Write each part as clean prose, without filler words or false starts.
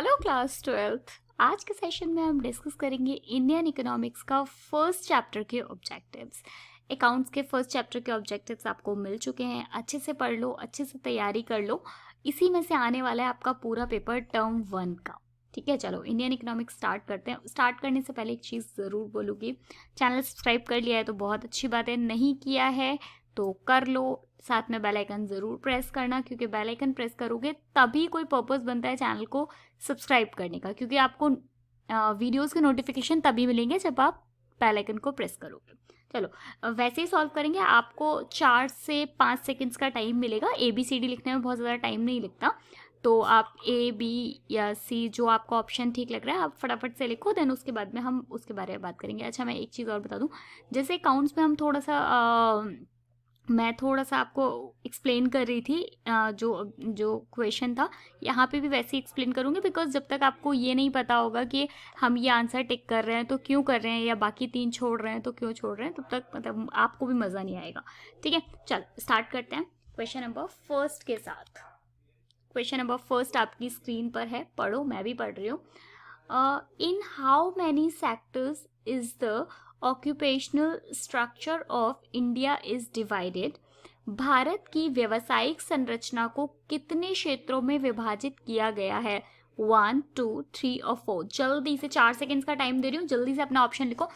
Hello class 12th। आज के session में हम डिस्कस करेंगे इंडियन इकोनॉमिक्स का फर्स्ट चैप्टर के ऑब्जेक्टिव्स। अकाउंट्स के फर्स्ट चैप्टर के ऑब्जेक्टिव्स आपको मिल चुके हैं, अच्छे से पढ़ लो, अच्छे से तैयारी कर लो। इसी में से आने वाला है आपका पूरा पेपर टर्म 1 का। ठीक है, चलो इंडियन इकोनॉमिक्स स्टार्ट करते हैं। स्टार्ट करने से पहले एक चीज़ ज़रूर बोलूँगी, चैनल सब्सक्राइब कर लिया है तो बहुत अच्छी बात है, नहीं किया है तो कर लो। साथ में बेल आइकन ज़रूर प्रेस करना, क्योंकि बेल आइकन प्रेस करोगे तभी कोई पर्पस बनता है चैनल को सब्सक्राइब करने का, क्योंकि आपको वीडियोस के नोटिफिकेशन तभी मिलेंगे जब आप बेल आइकन को प्रेस करोगे। चलो वैसे ही सॉल्व करेंगे। आपको 4 से 5 सेकंड्स का टाइम मिलेगा। ABCD लिखने में बहुत ज़्यादा टाइम नहीं लगता, तो आप A, B या C जो आपका ऑप्शन ठीक लग रहा है आप फटाफट से लिखो, देन उसके बाद में हम उसके बारे में बात करेंगे। अच्छा, मैं एक चीज़ और बता दूं, जैसे अकाउंट्स में हम मैं थोड़ा सा आपको एक्सप्लेन कर रही थी, जो जो क्वेश्चन था यहाँ पे भी वैसे ही एक्सप्लेन करूँगी, बिकॉज जब तक आपको ये नहीं पता होगा कि हम ये आंसर टिक कर रहे हैं तो क्यों कर रहे हैं, या बाकी 3 छोड़ रहे हैं तो क्यों छोड़ रहे हैं, तब तक मतलब आपको भी मज़ा नहीं आएगा। ठीक है, चल स्टार्ट करते हैं क्वेश्चन नंबर फर्स्ट के साथ। क्वेश्चन नंबर फर्स्ट आपकी स्क्रीन पर है, पढ़ो, मैं भी पढ़ रही हूँ। In how many sectors is the occupational structure of India is divided? Bharat की व्यावसायिक संरचना को कितने क्षेत्रों में विभाजित किया गया है? 1, 2, 3 और 4। जल्दी से 4 सेकेंड्स का टाइम दे रही हूँ, जल्दी से अपना ऑप्शन लिखो।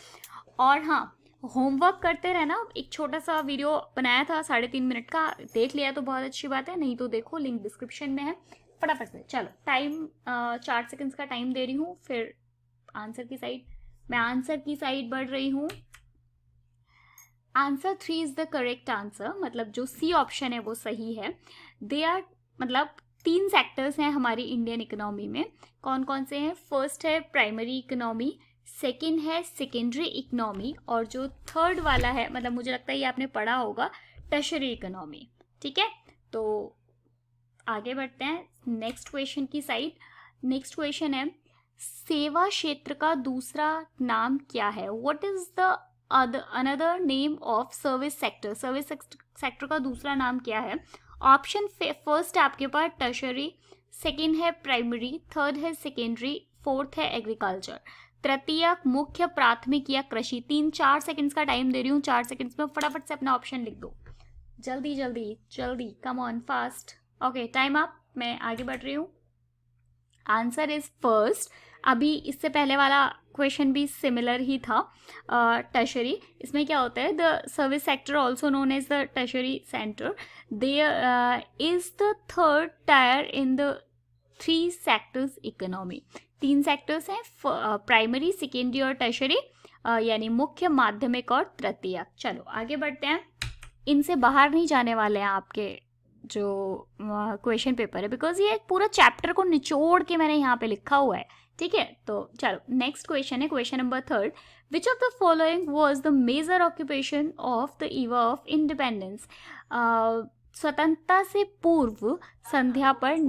और हाँ, होमवर्क करते रहना। एक छोटा सा वीडियो बनाया था 3.5 मिनट का, देख लिया तो बहुत अच्छी बात है, नहीं तो देखो, लिंक डिस्क्रिप्शन में है। फटाफट से चलो, टाइम 4 सेकेंड्स का टाइम दे रही हूँ। फिर आंसर की साइड, मैं आंसर की साइड बढ़ रही हूँ। Answer 3 is the correct answer, मतलब जो सी ऑप्शन है वो सही है। दे आर, मतलब 3 सेक्टर्स हैं हमारी इंडियन इकोनॉमी में। कौन कौन से हैं? फर्स्ट है प्राइमरी इकोनॉमी, सेकंड है सेकेंडरी इकोनॉमी, और जो थर्ड वाला है, मतलब मुझे लगता है ये आपने पढ़ा होगा, टर्शरी इकोनॉमी। ठीक है, तो आगे बढ़ते हैं नेक्स्ट क्वेश्चन की साइड। नेक्स्ट क्वेश्चन है, सेवा क्षेत्र का दूसरा नाम क्या है? What is the another name of service sector? Service sector का दूसरा नाम क्या है? ऑप्शन फर्स्ट है आपके पास टर्शरी, सेकंड है प्राइमरी, थर्ड है सेकेंडरी, फोर्थ है एग्रीकल्चर। तृतीयक, मुख्य, प्राथमिक या कृषि। 3-4 सेकंड्स का टाइम दे रही हूँ, 4 सेकंड्स में फटाफट से अपना ऑप्शन लिख दो। जल्दी जल्दी जल्दी, come on fast. Okay, time up. मैं आगे बढ़ रही हूँ। Answer is first. अभी इससे पहले वाला क्वेश्चन भी सिमिलर ही था, टर्शरी। इसमें क्या होता है, the service sector also known as the tertiary centre, there is the third tier in the 3 sectors economy. 3 sectors हैं, प्राइमरी, सेकेंडरी और टर्शरी, यानी मुख्य, माध्यमिक और तृतीयक। चलो आगे बढ़ते हैं। इनसे बाहर नहीं जाने वाले हैं आपके जो क्वेश्चन पेपर है, बिकॉज ये पूरा चैप्टर को निचोड़ के मैंने यहाँ पे लिखा हुआ है। ठीक है, तो चलो नेक्स्ट क्वेश्चन है, question number 3। Which of the following was the major occupation of the eve of independence? स्वतंत्रता से पूर्व संध्या पर,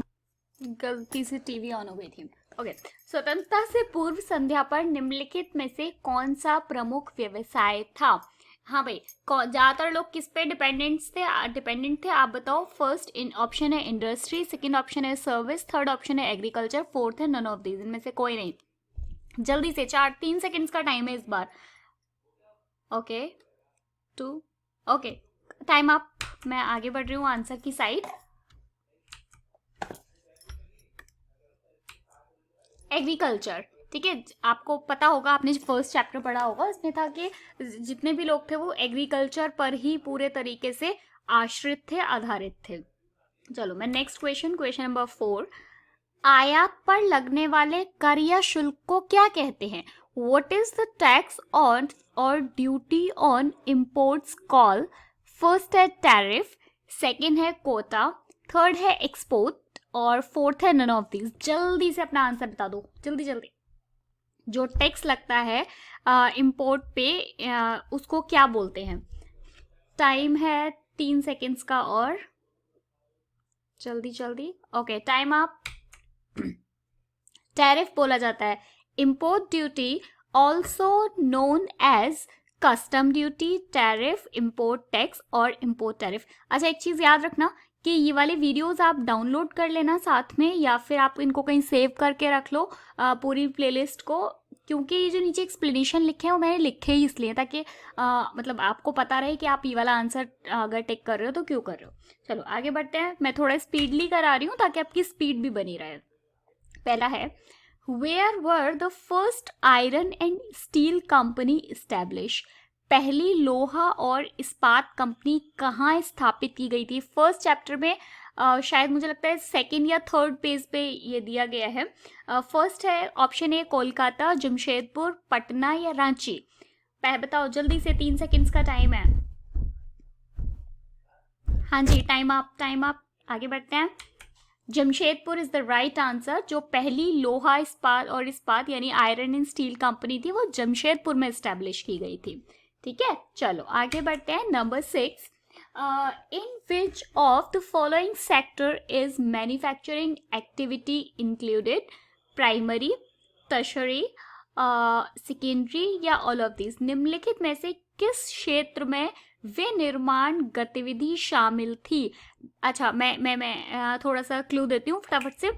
गलती से टीवी ऑन हो गई थी। ओके, स्वतंत्रता से पूर्व संध्या पर निम्नलिखित में से कौन सा प्रमुख व्यवसाय था? हाँ भाई, ज्यादातर लोग किस पे डिपेंडेंट थे आप बताओ। फर्स्ट ऑप्शन है इंडस्ट्री, सेकंड ऑप्शन है सर्विस, थर्ड ऑप्शन है एग्रीकल्चर, फोर्थ है नन ऑफ दीज। इनमें से कोई नहीं। जल्दी से 3 सेकंड्स का टाइम है इस बार। Okay, 2, okay, time up. मैं आगे बढ़ रही हूँ आंसर की साइड। एग्रीकल्चर। ठीक है, आपको पता होगा, आपने फर्स्ट चैप्टर पढ़ा होगा, इसमें था कि जितने भी लोग थे वो एग्रीकल्चर पर ही पूरे तरीके से आश्रित थे, आधारित थे। चलो मैं नेक्स्ट क्वेश्चन नंबर 4। आयात पर लगने वाले कर या शुल्क को क्या कहते हैं? What is the tax on और duty on imports call? First है टैरिफ, सेकेंड है कोटा, थर्ड है एक्सपोर्ट और फोर्थ है नन ऑफ दीज। जल्दी से अपना आंसर बता दो, जल्दी जल्दी। जो टैक्स लगता है इम्पोर्ट पे, उसको क्या बोलते हैं? टाइम है 3 सेकेंड्स का, और जल्दी जल्दी। Okay, time up. टैरिफ बोला जाता है। Import duty also known as custom duty, tariff, import tax और इम्पोर्ट टैरिफ। अच्छा, एक चीज याद रखना कि ये वाले वीडियोस आप डाउनलोड कर लेना साथ में, या फिर आप इनको कहीं सेव करके रख लो पूरी प्लेलिस्ट को, क्योंकि ये जो नीचे एक्सप्लेनेशन लिखे हैं वो मैंने लिखे ही इसलिए ताकि मतलब आपको पता रहे कि आप ये वाला आंसर अगर टिक कर रहे हो तो क्यों कर रहे हो। चलो आगे बढ़ते हैं, मैं थोड़ा स्पीडली करा रही हूँ ताकि आपकी स्पीड भी बनी रहे। पहला है, where were the first iron and steel company establish? पहली लोहा और इस्पात कंपनी कहाँ स्थापित की गई थी? फर्स्ट चैप्टर में शायद मुझे लगता है सेकंड या थर्ड पेज पे ये दिया गया है। फर्स्ट है ऑप्शन ए कोलकाता, जमशेदपुर, पटना या रांची। बताओ जल्दी से, 3 सेकंड्स का टाइम है। हाँ जी, टाइम आप आगे बढ़ते हैं। Jamshedpur is the right answer. जो पहली लोहा इस्पात यानी आयरन एंड स्टील कंपनी थी वो जमशेदपुर में एस्टैब्लिश की गई थी। ठीक है, चलो आगे बढ़ते हैं। Number 6, in which of the following sector is manufacturing activity included? Primary, tertiary, secondary या ऑल ऑफ दिस? निम्नलिखित में से किस क्षेत्र में विनिर्माण गतिविधि शामिल थी? अच्छा, मैं थोड़ा सा क्लू देती हूँ फटाफट से।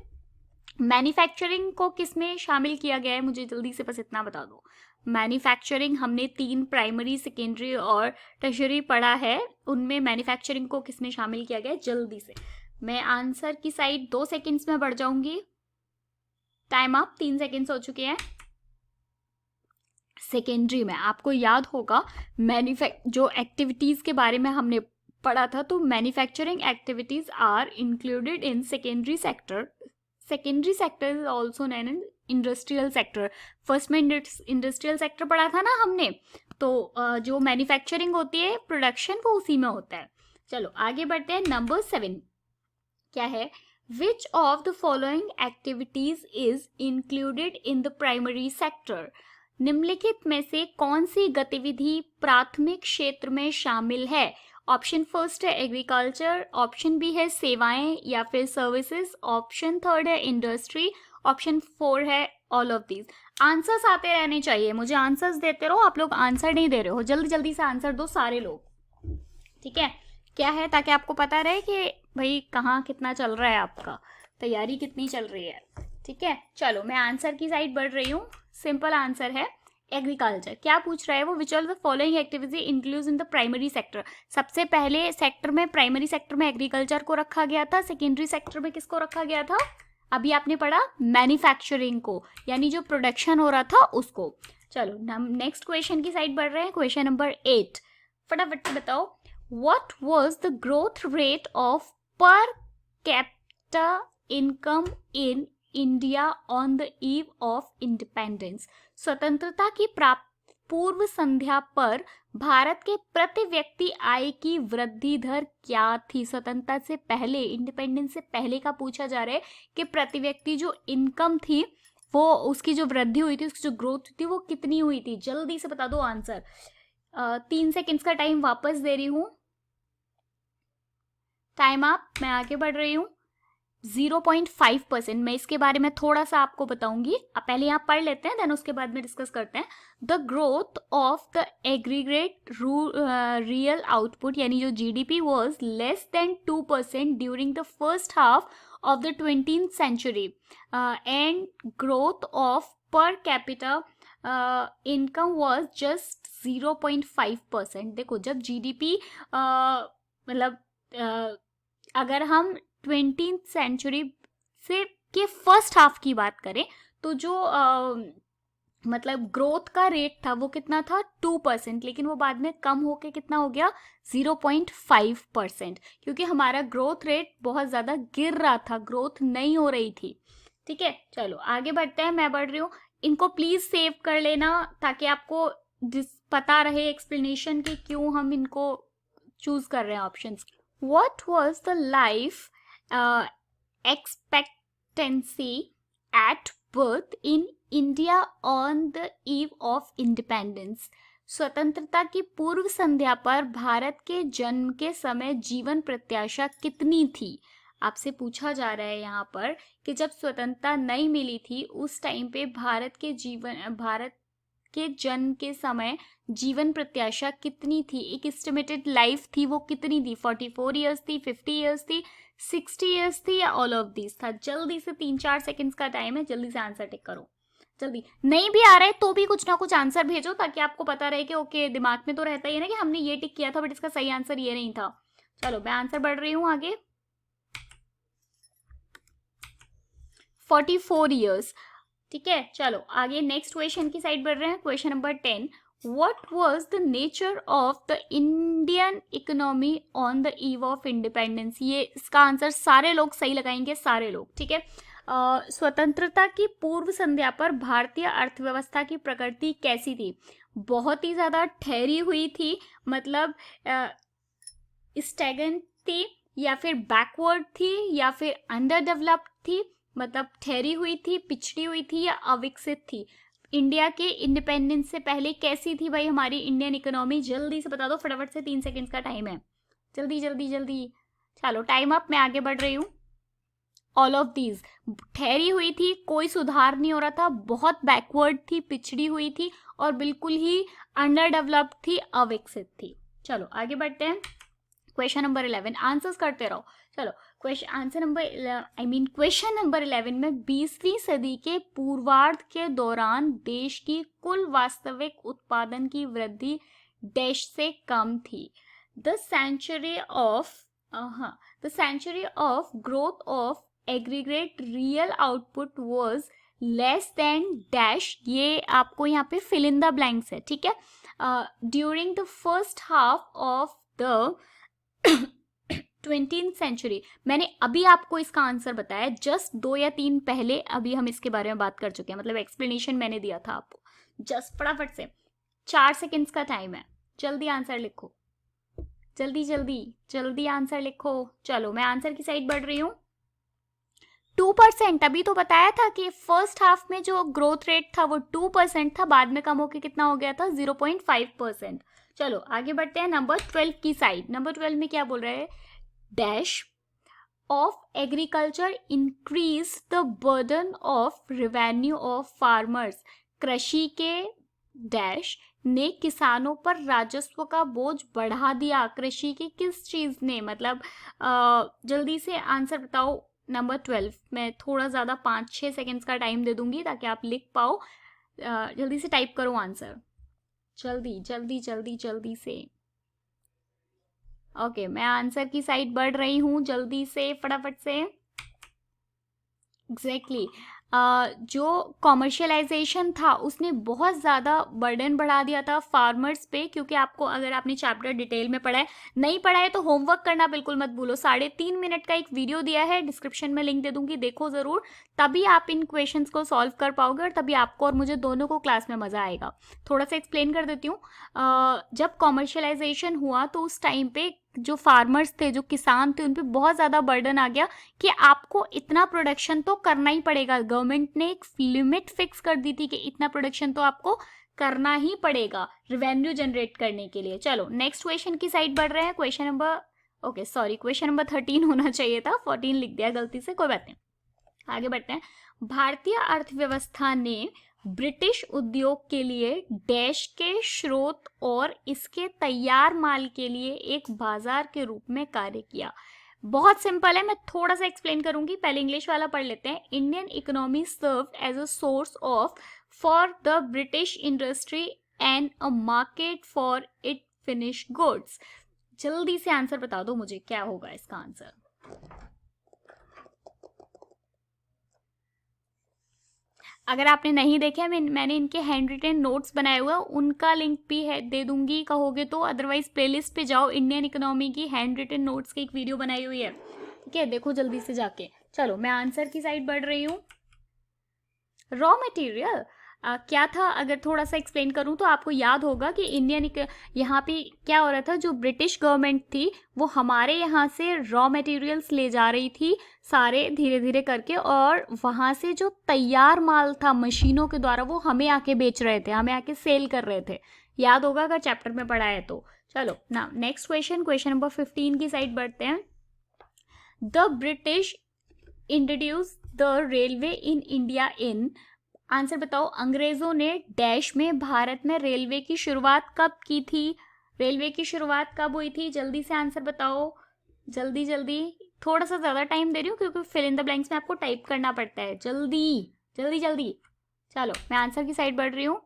मैन्युफैक्चरिंग को किस में शामिल किया गया है, मुझे जल्दी से बस इतना बता दो। मैन्युफैक्चरिंग हमने 3 प्राइमरी, सेकेंडरी और टर्शरी पढ़ा है, उनमें मैन्युफैक्चरिंग को किस में शामिल किया गया है? जल्दी से, मैं आंसर की साइड 2 सेकेंड्स में बढ़ जाऊंगी। टाइम आप 3 सेकेंड्स हो चुके हैं। सेकेंडरी में आपको याद होगा जो एक्टिविटीज के बारे में हमने पढ़ा था, तो manufacturing activities are included in secondary sector. Secondary sector is also known as industrial sector. First में इंडस्ट्रियल सेक्टर पढ़ा था ना हमने, तो जो मैन्युफैक्चरिंग होती है, प्रोडक्शन, वो उसी में होता है। चलो आगे बढ़ते हैं। नंबर 7 क्या है? विच of the following activities is included in the primary sector? निम्नलिखित में से कौन सी गतिविधि प्राथमिक क्षेत्र में शामिल है? ऑप्शन फर्स्ट है एग्रीकल्चर, ऑप्शन बी है सेवाएं या फिर सर्विसेज, ऑप्शन थर्ड है इंडस्ट्री, ऑप्शन 4 है ऑल ऑफ दीज। आंसर्स आते रहने चाहिए, मुझे आंसर्स देते रहो। आप लोग आंसर नहीं दे रहे हो, जल्दी जल्दी से आंसर दो सारे लोग। ठीक है, क्या है, ताकि आपको पता रहे कि भाई कहाँ कितना चल रहा है, आपका तैयारी कितनी चल रही है। ठीक है, चलो मैं आंसर की साइड बढ़ रही हूँ। सिंपल आंसर है एग्रीकल्चर। क्या पूछ रहा है वो? विच of the following activity includes in the primary sector? सबसे पहले सेक्टर में, प्राइमरी सेक्टर में एग्रीकल्चर को रखा गया था। सेकेंडरी सेक्टर में किसको रखा गया था? अभी आपने पढ़ा मैन्युफैक्चरिंग को, यानी जो प्रोडक्शन हो रहा था उसको। चलो नेक्स्ट क्वेश्चन की साइड बढ़ रहे हैं। क्वेश्चन नंबर 8, फटाफट से बताओ। What was the growth rate of per capita income in India on the eve of independence? स्वतंत्रता की पूर्व संध्या पर भारत के प्रति व्यक्ति आय की वृद्धि दर क्या थी? स्वतंत्रता से पहले, इंडिपेंडेंस से पहले का पूछा जा रहा है कि प्रति व्यक्ति जो इनकम थी, वो उसकी जो वृद्धि हुई थी, उसकी जो ग्रोथ थी, वो कितनी हुई थी? जल्दी से बता दो आंसर। 3 सेकेंड्स का टाइम वापस दे रही हूँ। टाइम आप, मैं आगे बढ़ रही हूँ। 0.5%। मैं इसके बारे में थोड़ा सा आपको बताऊंगी, अब पहले यहाँ पढ़ लेते हैं, देन उसके बाद में डिस्कस करते हैं। The growth of the aggregate real output यानी जो GDP was less than 2% during the first half of the 20th century and growth of per capita income was just 0.5%। देखो, जब जीडीपी मतलब अगर हम 20th सेंचुरी से के फर्स्ट हाफ की बात करें तो जो मतलब ग्रोथ का रेट था वो कितना था? 2%, लेकिन वो बाद में कम होके कितना हो गया? 0.5%, क्योंकि हमारा ग्रोथ रेट बहुत ज़्यादा गिर रहा था, ग्रोथ नहीं हो रही थी। ठीक है, चलो आगे बढ़ते हैं। मैं बढ़ रही हूँ, इनको प्लीज़ सेव कर लेना ताकि आपको पता रहे एक्सप्लेनेशन कि क्यों हम इनको चूज कर रहे हैं options. What was the life expectancy at birth in India on the eve of independence? स्वतंत्रता की पूर्व संध्या पर भारत के जन्म के समय जीवन प्रत्याशा कितनी थी? आपसे पूछा जा रहा है यहाँ पर कि जब स्वतंत्रता नहीं मिली थी उस टाइम पे भारत के जन्म के समय जीवन प्रत्याशा कितनी थी, एक एस्टिमेटेड लाइफ थी वो कितनी थी, 44 ईयर्स थी, 50 ईयर्स थी, 60 ईयर्स थी, या ऑल ऑफ दिस था? जल्दी से 3-4 सेकंड्स का टाइम है, जल्दी से आंसर टिक करो, जल्दी। नहीं भी आ रहा है तो भी कुछ ना कुछ आंसर भेजो ताकि आपको पता रहे कि ओके, दिमाग में तो रहता ही है ना कि हमने ये टिक किया था बट इसका सही आंसर ये नहीं था। चलो मैं आंसर बढ़ रही हूँ आगे। 44 ईयर्स, ठीक है। चलो आगे नेक्स्ट क्वेश्चन की साइड बढ़ रहे हैं। Question number 10, what was the nature of the Indian economy on the eve of independence? ये इसका आंसर सारे लोग सही लगाएंगे, सारे लोग, ठीक है। स्वतंत्रता की पूर्व संध्या पर भारतीय अर्थव्यवस्था की प्रकृति कैसी थी? बहुत ही ज्यादा ठहरी हुई थी, मतलब स्टैगनेंट थी, या फिर बैकवर्ड थी, या फिर अंडर डेवलप्ड थी, मतलब ठहरी हुई थी, पिछड़ी हुई थी, या अविकसित थी? इंडिया के इंडिपेंडेंस से पहले कैसी थी भाई हमारी इंडियन इकोनॉमी? जल्दी से बता दो, फटाफट से, 3 सेकेंड्स का टाइम है, जल्दी जल्दी जल्दी। चलो टाइम अप, मैं आगे बढ़ रही हूँ। ऑल ऑफ दीज, ठहरी हुई थी, कोई सुधार नहीं हो रहा था, बहुत बैकवर्ड थी, पिछड़ी हुई थी, और बिल्कुल ही अंडर डेवलप्ड थी, अविकसित थी। चलो आगे बढ़ते हैं। क्वेश्चन नंबर 11, आंसर्स करते रहो। चलो क्वेश्चन नंबर 11 में 20वीं सदी के पूर्वार्ध के दौरान देश की कुल वास्तविक उत्पादन की वृद्धि डैश से कम थी। The century of growth of aggregate real output was less than dash, ये आपको यहाँ पे फिल इन द ब्लैंक्स है, ठीक है। During the first half of the 20th century, मैंने अभी आपको इसका आंसर बताया, जस्ट 2 या 3 पहले अभी हम इसके बारे में बात कर चुके हैं, मतलब एक्सप्लेनेशन मैंने दिया था आपको। जस्ट फटाफट से 4 सेकेंड्स का टाइम है, जल्दी आंसर लिखो, जल्दी जल्दी जल्दी आंसर लिखो। चलो मैं आंसर की साइड बढ़ रही हूँ। 2%, अभी तो बताया था कि फर्स्ट हाफ में जो ग्रोथ रेट था वो 2% था, बाद में कम होकर कितना हो गया था, 0.5%। चलो आगे बढ़ते हैं नंबर 12 की साइड। नंबर 12 में क्या बोल रहे हैं, dash of agriculture increase the burden of revenue of farmers, कृषि के डैश ने किसानों पर राजस्व का बोझ बढ़ा दिया। कृषि की किस चीज ने, मतलब जल्दी से आंसर बताओ। नंबर 12 मैं थोड़ा ज़्यादा 5-6 सेकेंड्स का टाइम दे दूंगी ताकि आप लिख पाओ। जल्दी से टाइप करो आंसर, जल्दी जल्दी जल्दी जल्दी से। ओके मैं आंसर की साइड बढ़ रही हूँ, जल्दी से फटाफट से। एग्जैक्टली जो कॉमर्शियलाइजेशन था उसने बहुत ज़्यादा बर्डन बढ़ा दिया था फार्मर्स पे, क्योंकि आपको, अगर आपने चैप्टर डिटेल में पढ़ा है, नहीं पढ़ा है तो होमवर्क करना बिल्कुल मत भूलो। 3.5 मिनट का एक वीडियो दिया है, डिस्क्रिप्शन में लिंक दे दूंगी, देखो ज़रूर, तभी आप इन क्वेश्चंस को सॉल्व कर पाओगे और तभी आपको और मुझे दोनों को क्लास में मज़ा आएगा। थोड़ा सा एक्सप्लेन कर देती हूँ। जब कॉमर्शियलाइजेशन हुआ तो उस टाइम पे जो फार्मर्स थे, जो किसान थे, उन पे बहुत ज़्यादा बर्डन आ गया कि आपको इतना प्रोडक्शन तो करना ही पड़ेगा। गवर्नमेंट ने एक लिमिट फिक्स कर दी थी कि इतना प्रोडक्शन तो आपको करना ही पड़ेगा रेवेन्यू जनरेट करने के लिए। चलो नेक्स्ट क्वेश्चन की साइड बढ़ रहे हैं। क्वेश्चन नंबर 13 होना चाहिए था, 14 लिख दिया गलती से, कोई बात नहीं, आगे बढ़ते हैं। भारतीय अर्थव्यवस्था ने ब्रिटिश उद्योग के लिए डैश के स्रोत और इसके तैयार माल के लिए एक बाजार के रूप में कार्य किया। बहुत सिंपल है, मैं थोड़ा सा एक्सप्लेन करूंगी, पहले इंग्लिश वाला पढ़ लेते हैं। Indian economy served as a source of for the British industry and a market for it finish goods. जल्दी से आंसर बता दो मुझे, क्या होगा इसका आंसर। अगर आपने नहीं देखे, मैंने इनके हैंड रिटन नोट्स बनाए हुए हैं, उनका लिंक भी है, दे दूंगी कहोगे तो, अदरवाइज प्लेलिस्ट पे जाओ, इंडियन इकोनॉमी की हैंड रिटन नोट्स की एक वीडियो बनाई हुई है, ठीक है, देखो जल्दी से जाके। चलो मैं आंसर की साइड बढ़ रही हूँ। रॉ मटेरियल क्या था, अगर थोड़ा सा एक्सप्लेन करूं तो आपको याद होगा कि यहाँ पे क्या हो रहा था, जो ब्रिटिश गवर्नमेंट थी वो हमारे यहाँ से रॉ मटेरियल्स ले जा रही थी सारे धीरे धीरे करके, और वहाँ से जो तैयार माल था मशीनों के द्वारा वो हमें आके बेच रहे थे, हमें आके सेल कर रहे थे। याद होगा अगर चैप्टर में पढ़ा है तो। चलो ना नेक्स्ट क्वेश्चन नंबर 15 की साइड बढ़ते हैं। The British introduce the railway in India in answer बताओ, अंग्रेजों ने डैश में भारत में रेलवे की शुरुआत कब की थी? रेलवे की शुरुआत कब हुई थी? जल्दी से आंसर बताओ, जल्दी जल्दी। थोड़ा सा ज्यादा टाइम दे रही हूँ क्योंकि फिल इन द ब्लैंक्स में आपको टाइप करना पड़ता है। जल्दी जल्दी जल्दी। चलो मैं आंसर की साइड बढ़ रही हूँ।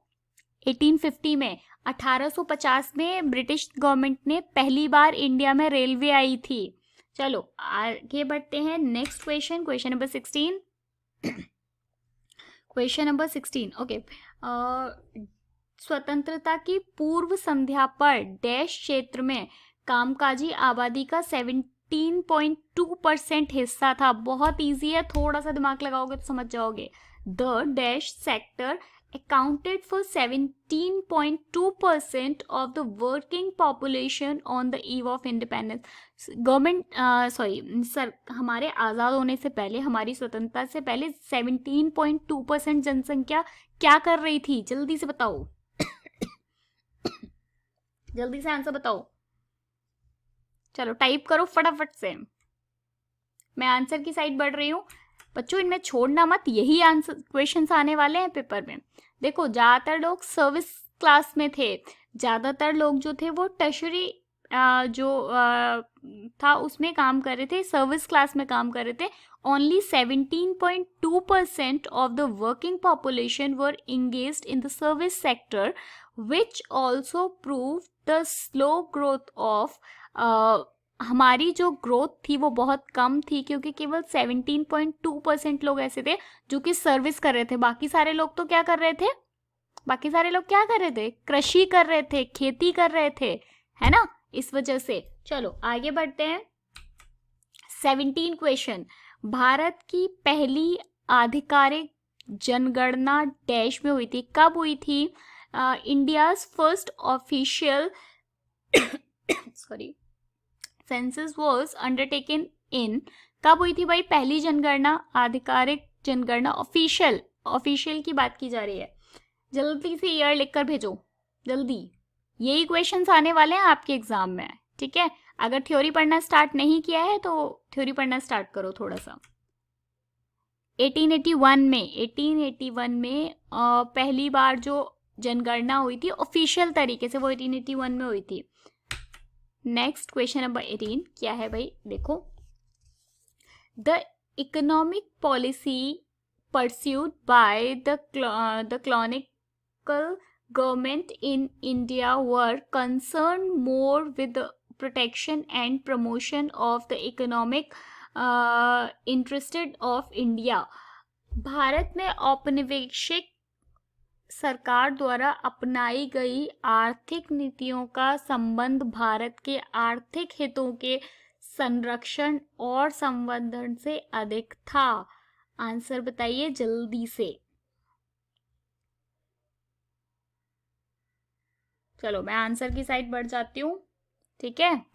1850 में, 1850 में ब्रिटिश गवर्नमेंट ने पहली बार इंडिया में रेलवे आई थी। चलो आगे बढ़ते हैं। Next question, question number 16। Question number 16, okay. स्वतंत्रता की पूर्व संध्या पर डैश क्षेत्र में कामकाजी आबादी का 17.2% हिस्सा था। बहुत इजी है, थोड़ा सा दिमाग लगाओगे तो समझ जाओगे। The dash sector accounted for 17.2% of the working population on the eve of independence. Government sir हमारे आज़ाद होने से पहले, हमारी स्वतंत्रता से पहले 17.2% जनसंख्या क्या कर रही थी? जल्दी से बताओ जल्दी से आंसर बताओ। चलो टाइप करो फटाफट से, मैं आंसर की साइड बढ़ रही हूँ। बच्चों इनमें छोड़ना मत, यही आंसर क्वेश्चंस आने वाले हैं पेपर में। देखो ज्यादातर लोग सर्विस क्लास में थे, ज्यादातर लोग जो थे वो टर्शरी था उसमें काम कर रहे थे, सर्विस क्लास में काम कर रहे थे। Only 17.2% of the working population were engaged in the service sector, which also prove the slow growth of हमारी जो ग्रोथ थी वो बहुत कम थी, क्योंकि केवल 17.2% लोग ऐसे थे जो कि सर्विस कर रहे थे। बाकी सारे लोग तो क्या कर रहे थे? बाकी सारे लोग क्या कर रहे थे? कृषि कर रहे थे, खेती कर रहे थे, है ना, इस वजह से। चलो आगे बढ़ते हैं। 17 क्वेश्चन। भारत की पहली आधिकारिक जनगणना डैश में हुई थी? कब हुई थी? India's first official sorry census was undertaken इन, कब हुई थी भाई पहली जनगणना, आधिकारिक जनगणना? ऑफिशियल की बात की जा रही है। जल्दी से ईयर लिखकर भेजो, जल्दी। यही क्वेश्चंस आने वाले हैं आपके एग्जाम में, ठीक है? अगर थ्योरी पढ़ना स्टार्ट नहीं किया है तो थ्योरी पढ़ना स्टार्ट करो थोड़ा सा। 1881 में पहली बार जो जनगणना हुई थी ऑफिशियल तरीके से, वो 1881 में हुई थी। नेक्स्ट क्वेश्चन नंबर 18 क्या है भाई? देखो, the economic policy pursued by the colonial government in India were concerned more with the protection and promotion of the economic interested of India. Bharat में औपनिवेशिक सरकार द्वारा अपनाई गई आर्थिक नीतियों का संबंध भारत के आर्थिक हितों के संरक्षण और संवर्धन से अधिक था। आंसर बताइए जल्दी से। चलो मैं आंसर की साइड बढ़ जाती हूँ, ठीक है?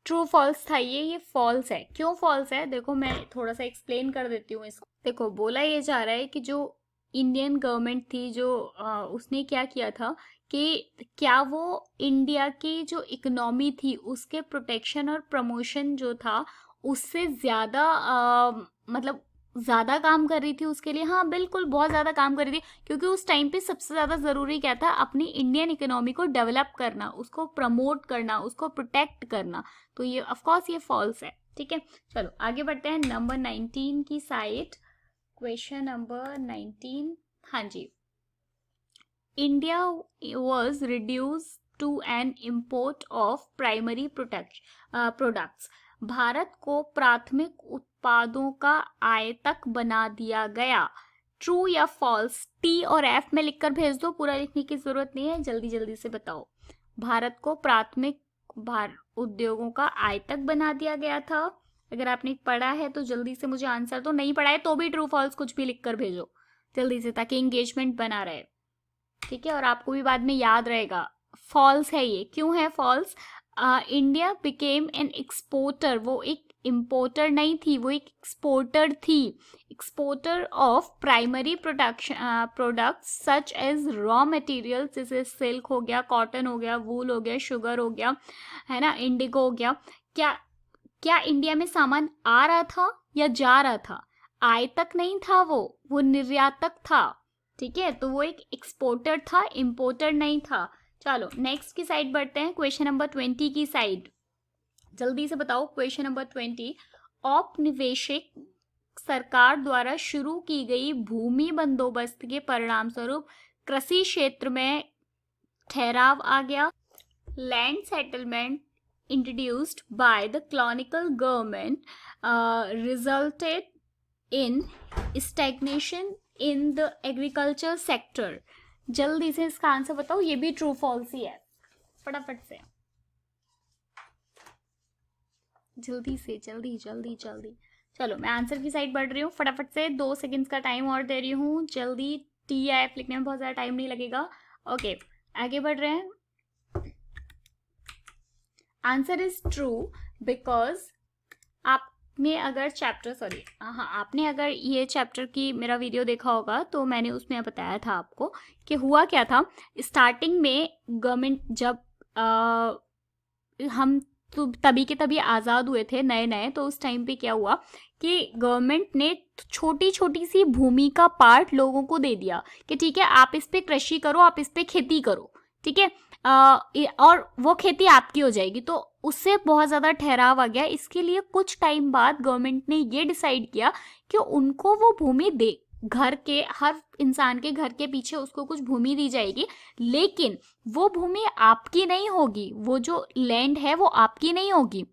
ट्रू फॉल्स था ये फॉल्स है। क्यों फॉल्स है? देखो मैं थोड़ा सा एक्सप्लेन कर देती हूँ इसको। देखो बोला ये जा रहा है कि जो इंडियन गवर्नमेंट थी, जो उसने क्या किया था कि क्या वो इंडिया की जो इकोनॉमी थी उसके प्रोटेक्शन और प्रमोशन जो था उससे ज़्यादा मतलब ज़्यादा काम कर रही थी उसके लिए। हाँ बिल्कुल, बहुत ज़्यादा काम कर रही थी, क्योंकि उस टाइम पे सबसे ज़्यादा ज़रूरी क्या था? अपनी इंडियन इकोनॉमी को डेवलप करना, उसको प्रमोट करना, उसको प्रोटेक्ट करना। तो ये ऑफ कोर्स ये फॉल्स है, ठीक है? चलो आगे बढ़ते हैं नंबर 19 की साइड। क्वेश्चन नंबर 19, हाँ जी। India was reduce to an import of primary products. Bharat को प्राथमिक उत्पादों का आयातक बना दिया गया। ट्रू या फॉल्स? टी और एफ में लिखकर भेज दो, पूरा लिखने की जरूरत नहीं है, जल्दी जल्दी से बताओ। भारत को प्राथमिक उद्योगों का आयातक बना दिया गया था। अगर आपने पढ़ा है तो जल्दी से मुझे आंसर दो, नहीं पढ़ा है तो भी ट्रू फॉल्स कुछ भी लिखकर भेजो जल्दी से, ताकि एंगेजमेंट बना रहे, ठीक है? और आपको भी बाद में याद रहेगा। फॉल्स है ये। क्यों है false? India became an exporter. वो एक इम्पोर्टर नहीं थी, वो एक एक्सपोर्टर थी। Exporter of primary products such as raw materials, जैसे सिल्क हो गया, कॉटन हो गया, वूल हो गया, शुगर हो गया, है ना, इंडिगो हो गया। क्या इंडिया में सामान आ रहा था या जा रहा था? आयातक नहीं था, वो निर्यातक था, ठीक है, तो वो एक एक्सपोर्टर था, इम्पोर्टर नहीं था। चलो नेक्स्ट की साइड बढ़ते हैं, क्वेश्चन नंबर 20 की साइड। जल्दी से बताओ क्वेश्चन नंबर 20। औपनिवेशिक सरकार द्वारा शुरू की गई भूमि बंदोबस्त के परिणाम स्वरूप कृषि क्षेत्र में ठहराव आ गया। Land settlement introduced by the colonial government resulted in stagnation in the agriculture sector। जल्दी से इसका आंसर बताओ, ये भी ट्रू फॉल्स ही है, फटाफट से, जल्दी से, जल्दी जल्दी जल्दी। चलो मैं आंसर की साइड बढ़ रही हूँ, फटाफट से 2 सेकंड्स का टाइम और दे रही हूँ, जल्दी। TIF लिखने में बहुत ज़्यादा टाइम नहीं लगेगा। ओके आगे बढ़ रहे हैं। आंसर इज ट्रू बिकॉज आपने अगर आपने अगर ये चैप्टर की मेरा वीडियो देखा होगा तो मैंने उसमें बताया था आपको कि हुआ क्या था। स्टार्टिंग में गवर्नमेंट जब हम तो तभी के तभी आज़ाद हुए थे नए नए, तो उस टाइम पे क्या हुआ कि गवर्नमेंट ने छोटी छोटी सी भूमि का पार्ट लोगों को दे दिया कि ठीक है आप इस पे कृषि करो, आप इस पे खेती करो, ठीक है, और वो खेती आपकी हो जाएगी। तो उससे बहुत ज़्यादा ठहराव आ गया। इसके लिए कुछ टाइम बाद गवर्नमेंट ने ये डिसाइड किया कि उनको वो भूमि दे, घर के हर इंसान के घर के पीछे उसको कुछ भूमि दी जाएगी, लेकिन वो भूमि आपकी नहीं होगी, वो जो लैंड है वो आपकी नहीं होगी,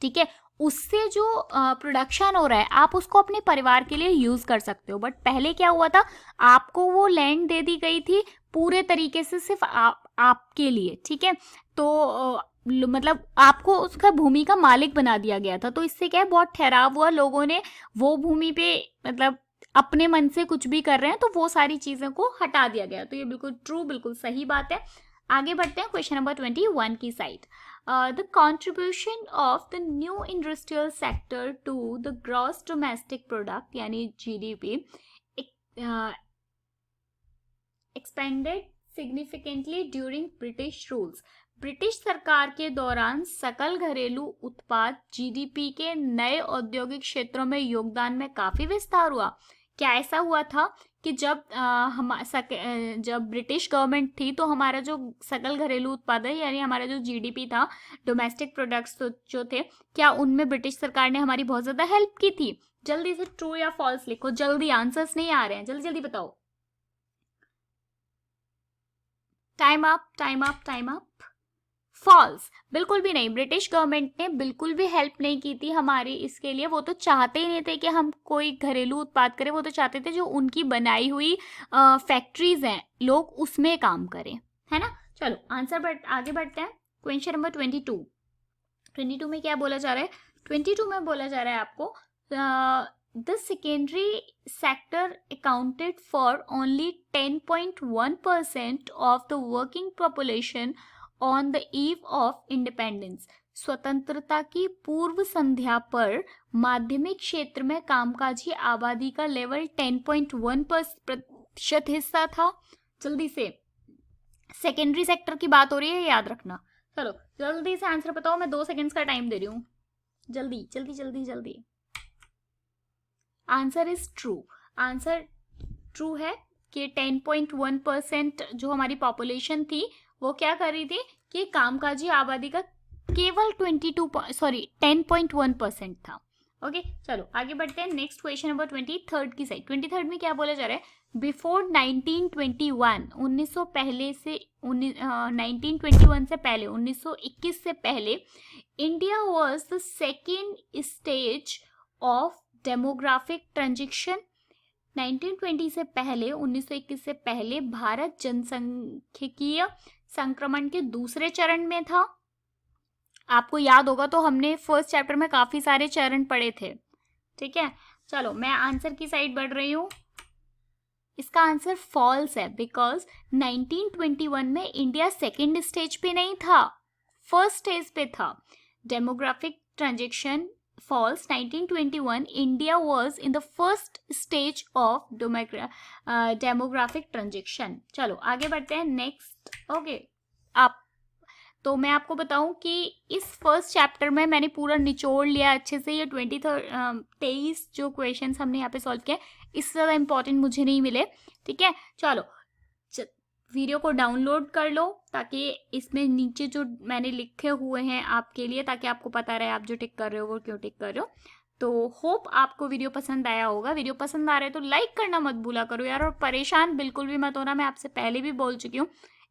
ठीक है। उससे जो प्रोडक्शन हो रहा है आप उसको अपने परिवार के लिए यूज कर सकते हो। बट पहले क्या हुआ था, आपको वो लैंड दे दी गई थी पूरे तरीके से सिर्फ आपके लिए, ठीक है। तो मतलब आपको उसका भूमि का मालिक बना दिया गया था। तो इससे क्या है, बहुत ठहराव हुआ, लोगों ने वो भूमि पे मतलब अपने मन से कुछ भी कर रहे हैं तो वो सारी चीजों को हटा दिया गया। तो ये बिल्कुल ट्रू, बिल्कुल सही बात है। आगे बढ़ते हैं क्वेश्चन नंबर 21 की side. The contribution of the new industrial sector to the gross domestic product यानी GDP expanded significantly during British rules। British सरकार के दौरान सकल घरेलू उत्पाद GDP के नए औद्योगिक क्षेत्रों में योगदान में काफी विस्तार हुआ। क्या ऐसा हुआ था कि जब ब्रिटिश गवर्नमेंट थी तो हमारा जो सकल घरेलू उत्पाद है यानी हमारा जो GDP था, डोमेस्टिक प्रोडक्ट्स जो थे, क्या उनमें ब्रिटिश सरकार ने हमारी बहुत ज्यादा हेल्प की थी? जल्दी से ट्रू या फॉल्स लिखो, जल्दी, आंसर्स नहीं आ रहे हैं, जल्दी जल्दी बताओ। Time up, time up, time up. False, बिल्कुल भी नहीं। ब्रिटिश गवर्नमेंट ने बिल्कुल भी हेल्प नहीं की थी हमारी इसके लिए। वो तो चाहते ही नहीं थे कि हम कोई घरेलू उत्पाद करें, वो तो चाहते थे जो उनकी बनाई हुई फैक्ट्रीज हैं लोग उसमें काम करें, है ना। चलो आंसर आगे बढ़ते हैं। क्वेश्चन नंबर 22 में क्या बोला जा रहा है? 22 में बोला जा रहा है आपको the secondary sector accounted for only 10.1% of the working population on the eve of independence। स्वतंत्रता की पूर्व संध्या पर माध्यमिक क्षेत्र में कामकाजी आबादी का लेवल 10.1% हिस्सा था। जल्दी से, सेकेंडरी सेक्टर की बात हो रही है, याद रखना। चलो जल्दी से आंसर बताओ, मैं 2 सेकेंड्स का टाइम दे रही हूँ, जल्दी जल्दी जल्दी जल्दी। Answer is true. Answer true है कि 10.1% जो हमारी पॉपुलेशन थी वो क्या कर रही थी कि कामकाजी आबादी का केवल 10.1% था। ओके चलो आगे बढ़ते हैं। नेक्स्ट क्वेश्चन नंबर 23 की साइड। 23 में क्या बोला जा रहा है? बिफोर 1921, 1921 से पहले, 1921 से पहले, India was the second stage of demographic transition. 1920 से पहले, 1921 से पहले भारत जनसंख्यिकीय संक्रमण के दूसरे चरण में था। आपको याद होगा तो हमने फर्स्ट चैप्टर में काफी सारे चरण पढ़े थे, ठीक है। चलो मैं आंसर की साइड बढ़ रही हूँ। इसका आंसर फॉल्स है बिकॉज 1921 में इंडिया सेकेंड स्टेज पे नहीं था, फर्स्ट स्टेज पे था। Demographic transition false। 1921 India was in the first stage of demographic transition। चलो आगे बढ़ते हैं नेक्स्ट। ओके आप तो मैं आपको बताऊं कि इस फर्स्ट चैप्टर में मैंने पूरा निचोड़ लिया अच्छे से। ये 23 जो क्वेश्चंस हमने यहाँ पे सॉल्व किया, इससे ज़्यादा इंपॉर्टेंट मुझे नहीं मिले। ठीक है, चलो वीडियो को डाउनलोड कर लो, ताकि इसमें नीचे जो मैंने लिखे हुए हैं आपके लिए, ताकि आपको पता रहे आप जो टिक कर रहे हो वो क्यों टिक कर रहे हो। तो होप आपको वीडियो पसंद आया होगा। वीडियो पसंद आ रहा है तो लाइक करना मत भूला करो यार, और परेशान बिल्कुल भी मत होना। मैं आपसे पहले भी बोल चुकी हूँ,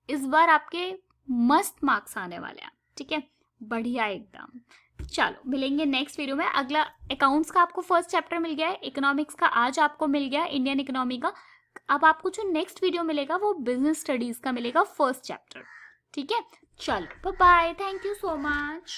इस बार आपके मस्त मार्क्स आने वाले हैं। ठीक है, बढ़िया एकदम। चलो मिलेंगे नेक्स्ट वीडियो में। अगला अकाउंट्स का आपको फर्स्ट चैप्टर मिल गया है, इकोनॉमिक्स का आज आपको मिल गया इंडियन इकोनॉमी का। अब आपको जो नेक्स्ट वीडियो मिलेगा वो बिजनेस स्टडीज का मिलेगा, फर्स्ट चैप्टर। ठीक है, चलो bye bye, thank you so much.